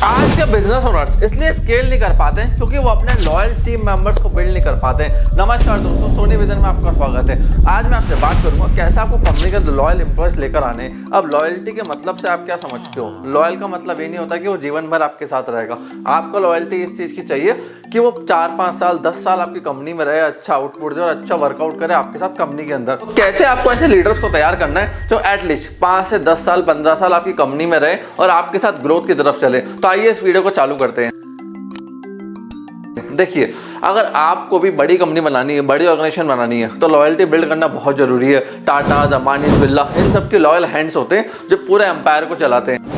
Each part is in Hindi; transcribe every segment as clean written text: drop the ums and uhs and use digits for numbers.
आज के बिजनेस ओनर्स इसलिए स्केल नहीं कर पाते हैं क्योंकि वो अपने लॉयल टीम मेंबर्स को बिल्ड नहीं कर पाते हैं। नमस्कार दोस्तों, सोनी विजन में आपका स्वागत है। आज मैं आपसे बात करूंगा कैसे आपको कंपनी के अंदर लॉयल एम्प्लॉयज लेकर आने हैं। अब लॉयल्टी के मतलब से आप क्या समझते हो? लॉयल का मतलब ये नहीं होता कि वो जीवन भर आपके साथ रहेगा। आपको लॉयल्टी इस चीज की चाहिए कि वो 4-5 साल 10 साल आपकी कंपनी में रहे, अच्छा आउटपुट दे और अच्छा वर्कआउट करे आपके साथ कंपनी के अंदर। तो कैसे आपको ऐसे लीडर्स को तैयार करना है जो एटलीस्ट 5 से 10 साल 15 साल आपकी कंपनी में रहे और आपके साथ ग्रोथ की तरफ चले। तो आइए इस वीडियो को चालू करते हैं। देखिए, अगर आपको भी बड़ी कंपनी बनानी है, बड़ी ऑर्गेनाइजेशन बनानी है तो लॉयल्टी बिल्ड करना बहुत जरूरी है। टाटा, अदानी, बिरला, इन सब के लॉयल हैंड्स होते हैं जो पूरे एम्पायर को चलाते हैं।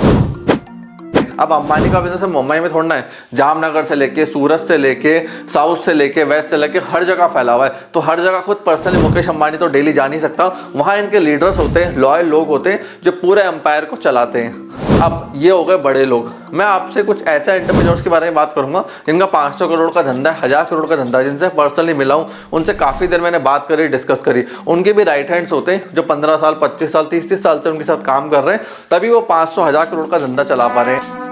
अब अंबानी का बिजनेस मुंबई में थोड़ा है, जामनगर से लेके, सूरत से लेके, साउथ से लेके, वेस्ट से लेके हर जगह फैला हुआ है। तो हर जगह खुद पर्सनली मुकेश अंबानी तो डेली जा नहीं सकता। वहां इनके लीडर्स होते हैं, लॉयल लोग होते हैं जो पूरे एम्पायर को चलाते हैं। अब ये हो गए बड़े लोग। मैं आपसे कुछ ऐसे एंटरप्रेन्योर्स के बारे में बात करूंगा जिनका 500 करोड़ का धंधा है, 1000 करोड़ का धंधा है, जिनसे पर्सनली मिला हूं, उनसे काफी देर मैंने बात करी, डिस्कस करी। उनके भी राइट हैंड्स होते हैं जो 15 साल, 25 साल, 30 साल से उनके साथ काम कर रहे हैं, तभी वो 500, 1000 करोड़ का धंधा चला पा रहे हैं।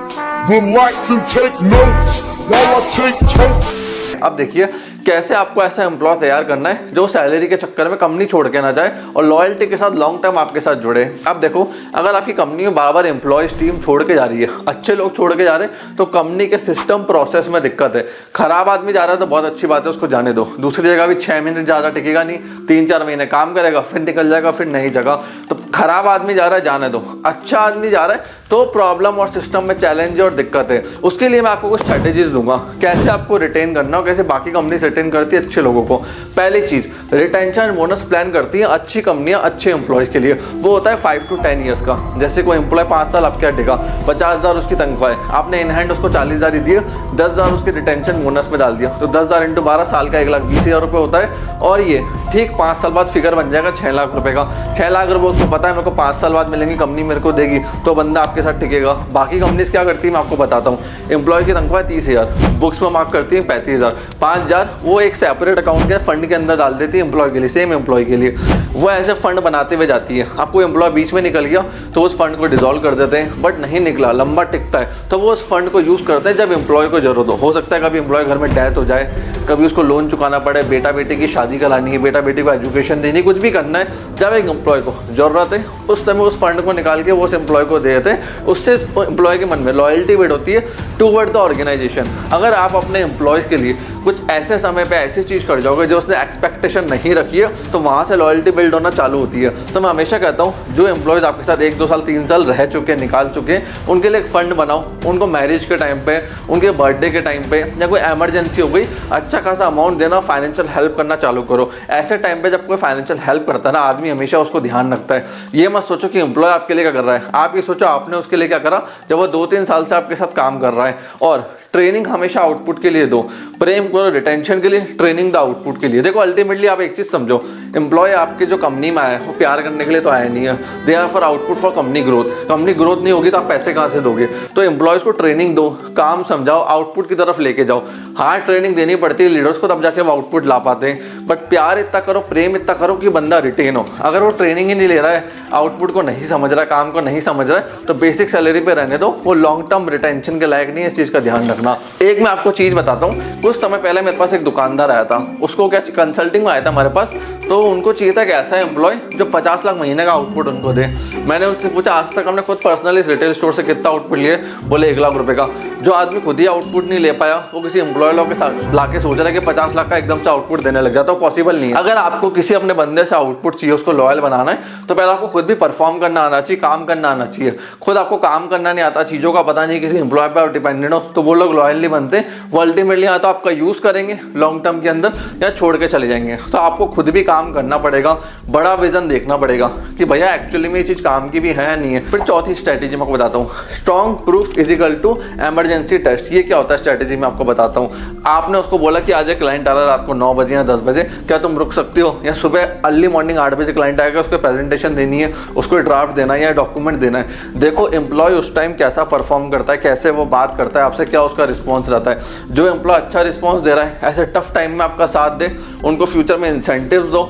Would like to take notes while I take notes. अब देखिए कैसे आपको ऐसा एम्प्लॉय तैयार करना है जो सैलरी के चक्कर में कंपनी छोड़ के ना जाए और लॉयल्टी के साथ लॉन्ग टर्म आपके साथ जुड़े। अब देखो, अगर आपकी कंपनी में बार बार एम्प्लॉयज टीम छोड़ के जा रही है, अच्छे लोग छोड़ के जा रहे हैं, तो कंपनी के सिस्टम प्रोसेस में दिक्कत है। खराब आदमी जा रहा है तो बहुत अच्छी बात है, उसको जाने दो। दूसरी जगह भी 6 महीने ज्यादा टिकेगा नहीं, 3-4 महीने काम करेगा, फिर निकल जाएगा, फिर नई जगह। तो खराब आदमी जा रहा है, जाने दो। अच्छा आदमी जा रहा है तो प्रॉब्लम और सिस्टम में चैलेंज और दिक्कत है। उसके लिए मैं आपको कुछ स्ट्रेटेजीज दूंगा कैसे आपको रिटेन करना हो, कैसे बाकी कंपनी रिटेन करती है अच्छे लोगों को। पहली चीज, रिटेंशन बोनस प्लान करती है अच्छी कंपनियां अच्छे एम्प्लॉयज के लिए। वो होता है 5 to 10 ईयर्स का। जैसे कोई एम्प्लॉय 5 साल आपके टिका, 50,000 उसकी तनख्वाह है, आपने इन हैंड उसको 40,000 ही दिए, 10,000 उसकी रिटेंशन बोनस में डाल दिया, तो 10,000 × 12 साल का 1,20,000 रुपये होता है। और ये ठीक 5 साल बाद फिगर बन जाएगा 6 लाख रुपए का। 6 लाख रुपए उसको पता है मेरे को 5 साल बाद मिलेंगे, कंपनी मेरे को देगी, तो बंदा आपके साथ टिकेगा। बाकी कंपनीज क्या करती है मैं आपको बताता हूँ। एम्प्लॉय की तनख्वाह 30,000, बुक्स में मार्क करती है 35,000, 5,000 वो एक सेपरेट अकाउंट के फंड के अंदर डाल देती है एम्प्लॉय के लिए, सेम एम्प्लॉय के लिए। वो ऐसे फंड बनाते हुए जाती है। आपको एम्प्लॉय बीच में निकल गया तो उस फंड को डिसॉल्व कर देते हैं, बट नहीं निकला, लंबा टिकता है, तो वो उस फंड को यूज करते हैं जब एम्प्लॉय को जरूरत हो सकता है कभी एम्प्लॉय घर में डेथ हो जाए, कभी उसको लोन चुकाना पड़े, बेटा बेटी की शादी करानी है, बेटा बेटी को एजुकेशन देनी, कुछ भी करना है, जब एक एम्प्लॉय को जरूरत है उस समय उस फंड को निकाल के वो उस एम्प्लॉय को दे देते हैं। उससे एम्प्लॉय के मन में लॉयल्टी बिल्ड होती है टूवर्ड द ऑर्गेनाइजेशन। अगर आप अपने एम्प्लॉयज के लिए कुछ ऐसे समय पे ऐसी चीज कर जाओगे जो उसने एक्सपेक्टेशन नहीं रखी है, तो वहां से लॉयल्टी बिल्ड होना चालू होती है। तो मैं हमेशा कहता हूँ जो एम्प्लॉयज आपके साथ 1-2 साल 3 साल रह चुके, निकाल चुके, उनके लिए एक फंड बनाओ। उनको मैरिज के टाइम पे, उनके बर्थडे के टाइम पे, या कोई इमरजेंसी हो गई, अच्छा खासा अमाउंट देना, फाइनेंशियल हेल्प करना चालू करो। ऐसे टाइम पे जब कोई फाइनेंशियल हेल्प करता है ना, आदमी हमेशा उसको ध्यान रखता है। ये मत सोचो कि एम्प्लॉय आपके लिए क्या कर रहा है, आप ये सोचो आपने उसके लिए क्या करा जब वो 2-3 साल से आपके साथ काम कर रहा है। और ट्रेनिंग हमेशा आउटपुट के लिए दो, प्रेम करो रिटेंशन के लिए, ट्रेनिंग द आउटपुट के लिए। देखो अल्टीमेटली आप एक चीज समझो, एम्प्लॉय आपके जो कंपनी में आया है वो प्यार करने के लिए तो आया नहीं है, they are for output for company growth. Company growth नहीं होगी तो आप पैसे कहाँ से दोगे? तो एम्प्लॉयज को ट्रेनिंग दो, काम समझाओ, आउटपुट की तरफ लेके जाओ। हाँ, ट्रेनिंग देनी पड़ती है लीडर्स को, तब जाके वो आउटपुट ला पाते हैं, बट प्यार इतना करो, प्रेम इतना करो कि बंदा रिटेन हो। अगर वो ट्रेनिंग ही नहीं ले रहा है, आउटपुट को नहीं समझ रहा है, काम को नहीं समझ रहा है, तो बेसिक सैलरी पे रहने दो, वो लॉन्ग टर्म रिटेंशन के लायक नहीं है। इस चीज का ध्यान रखना। एक मैं आपको चीज बताता हूँ, कुछ समय पहले मेरे पास एक दुकानदार आया था, उसको क्या कंसल्टिंग में आया था हमारे पास, तो उनको चाहिए था कि ऐसा एम्प्लॉय जो 50 लाख महीने का आउटपुट उनको दे। मैंने उनसे पूछा आज तक हमने खुद पर्सनली रिटेल स्टोर से कितना आउटपुट लिए? बोले 1 लाख रुपए का। जो आदमी खुद ही आउटपुट नहीं ले पाया वो किसी एम्प्लॉय लोग के साथ लाके सोच रहा है कि 50 लाख का एकदम से आउटपुट देने लग जाता है, पॉसिबल नहीं है। अगर आपको किसी अपने बंदे से आउटपुट चाहिए, उसको लॉयल बनाना है, तो पहले आपको खुद भी परफॉर्म करना आना चाहिए, काम करना आना चाहिए। खुद आपको काम करना नहीं आता, चीजों का पता नहीं, किसी एम्प्लॉय पर डिपेंडेंट हो, तो वो लोग लॉयल नहीं बनते। वो अल्टीमेटली या तो आपका यूज करेंगे लॉन्ग टर्म के अंदर या छोड़ के चले जाएंगे। तो आपको खुद भी काम करना पड़ेगा, बड़ा विजन देखना पड़ेगा कि भैया एक्चुअली में ये चीज काम की भी है या नहीं है। फिर चौथी स्ट्रेटेजी मैं आपको बताता हूँ, strong proof is equal to emergency test. ये क्या होता है स्ट्रेटेजी मैं आपको बताता हूँ। आपने उसको बोला कि आज एक क्लाइंट आ रहा है रात को 9 बजे या 10 बजे, क्या तुम रुक सकते हो? या सुबह अर्ली मॉर्निंग 8 बजे क्लाइंट आएगा, उसको प्रेजेंटेशन देनी है, उसको ड्राफ्ट देना है या डॉक्यूमेंट देना है। देखो एम्प्लॉय उस टाइम कैसा परफॉर्म करता है, कैसे वो बात करता है आपसे, क्या उसका रिस्पॉन्स रहता है। जो एम्प्लॉय अच्छा रिस्पॉन्स दे रहा है, ऐसे टफ टाइम में आपका साथ दे, उनको फ्यूचर में इंसेंटिव्स दो,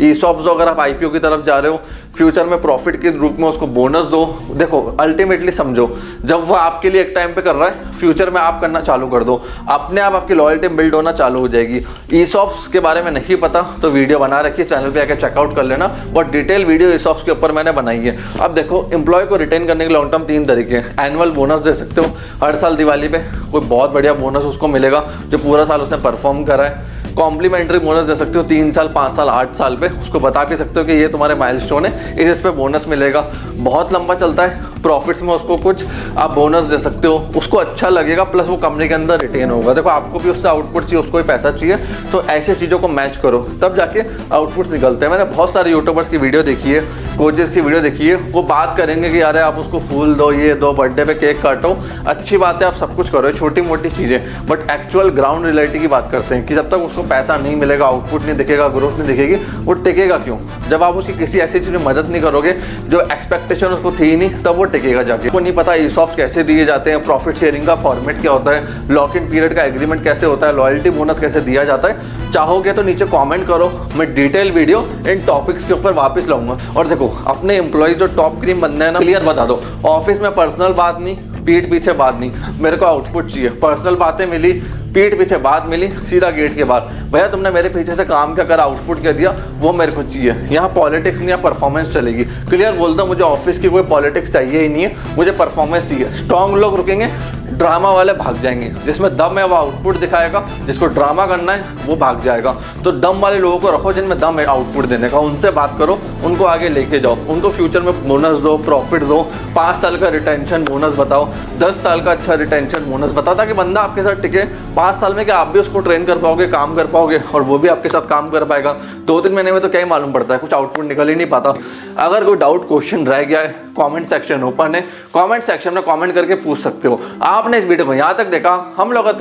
ईसॉप्स दो, अगर आप आईपीओ की तरफ जा रहे हो, फ्यूचर में प्रॉफिट के रूप में उसको बोनस दो। देखो अल्टीमेटली समझो, जब वो आपके लिए एक टाइम पे कर रहा है, फ्यूचर में आप करना चालू कर दो, अपने आप आपकी लॉयल्टी बिल्ड होना चालू हो जाएगी। ईसॉप्स के बारे में नहीं पता तो वीडियो बना रखी है, चैनल पे आकर चेकआउट कर लेना, और डिटेल वीडियो ईसॉप्स के ऊपर मैंने बनाई है। अब देखो एम्प्लॉय को रिटेन करने के लॉन्ग टर्म 3 तरीके हैं। एनुअल बोनस दे सकते हो, हर साल दिवाली पे कोई बहुत बढ़िया बोनस उसको मिलेगा जो पूरा साल उसने परफॉर्म करा है। कॉम्प्लीमेंट्री बोनस दे सकते हो 3 साल, 5 साल, 8 साल पे, उसको बता भी सकते हो कि ये तुम्हारे माइलस्टोन है, इस पे बोनस मिलेगा। बहुत लंबा चलता है, प्रॉफिट्स में उसको कुछ आप बोनस दे सकते हो, उसको अच्छा लगेगा, प्लस वो कंपनी के अंदर रिटेन होगा। देखो आपको भी उससे आउटपुट चाहिए, उसको भी पैसा चाहिए, तो ऐसे चीज़ों को मैच करो, तब जाके आउटपुट निकलते हैं। मैंने बहुत सारे यूट्यूबर्स की वीडियो देखी है, कोचेस की वीडियो देखी है, वो बात करेंगे कि यार आप उसको फूल दो, ये दो, बर्थडे पे केक काटो, अच्छी बात है, आप सब कुछ करो, छोटी मोटी चीज़ें, बट एक्चुअल ग्राउंड रियलिटी की बात करते हैं कि जब तक उसको पैसा नहीं मिलेगा, आउटपुट नहीं दिखेगा, ग्रोथ नहीं दिखेगी, वो टिकेगा क्यों? जब आप उसकी किसी ऐसी चीज़ में मदद नहीं करोगे जो एक्सपेक्टेशन उसको थी ही नहीं, तब वो टिकेगा जाके। को नहीं पता ईसॉप्स कैसे दिए जाते हैं, प्रॉफिट शेयरिंग का फॉर्मेट क्या होता है, लॉक इन पीरियड का एग्रीमेंट कैसे होता है, लॉयल्टी बोनस कैसे दिया जाता है, चाहोगे तो नीचे कमेंट करो, मैं डिटेल वीडियो इन टॉपिक्स के ऊपर वापस लाऊंगा। और देखो अपने एम्प्लॉय जो टॉप क्रीम बनना है ना, क्लियर बता दो, ऑफिस में पर्सनल बात नहीं, पीठ पीछे बात नहीं, मेरे को आउटपुट चाहिए। पर्सनल बातें मिली, पीठ पीछे बात मिली, सीधा गेट के बाद, भैया तुमने मेरे पीछे से काम क्या करा, आउटपुट क्या दिया, वो मेरे को चाहिए। यहाँ पॉलिटिक्स नहीं, यहाँ परफॉर्मेंस चलेगी। क्लियर बोलता हूँ, मुझे ऑफिस की कोई पॉलिटिक्स चाहिए ही नहीं है, मुझे परफॉर्मेंस चाहिए। स्ट्रॉन्ग लोग रुकेंगे, ड्रामा वाले भाग जाएंगे। जिसमें दम है वो आउटपुट दिखाएगा, जिसको ड्रामा करना है वो भाग जाएगा। तो दम वाले लोगों को रखो जिनमें दम है आउटपुट देने का, उनसे बात करो, उनको आगे लेके जाओ, उनको फ्यूचर में बोनस दो, प्रॉफिट दो, 5 साल का रिटेंशन बोनस बताओ, 10 साल का अच्छा रिटेंशन बोनस बताओ, ताकि बंदा आपके साथ टिके। 5 साल में क्या आप भी उसको ट्रेन कर पाओगे, काम कर पाओगे, और वो भी आपके साथ काम कर पाएगा। 2-3 महीने में तो क्या ही मालूम पड़ता है, कुछ आउटपुट निकल ही नहीं पाता। अगर कोई डाउट क्वेश्चन रह गया है, कमेंट सेक्शन ओपन है, कमेंट सेक्शन में कमेंट करके पूछ सकते हो। आपने इस वीडियो को यहाँ तक देखा, हम लोग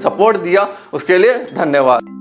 सपोर्ट दिया, उसके लिए धन्यवाद।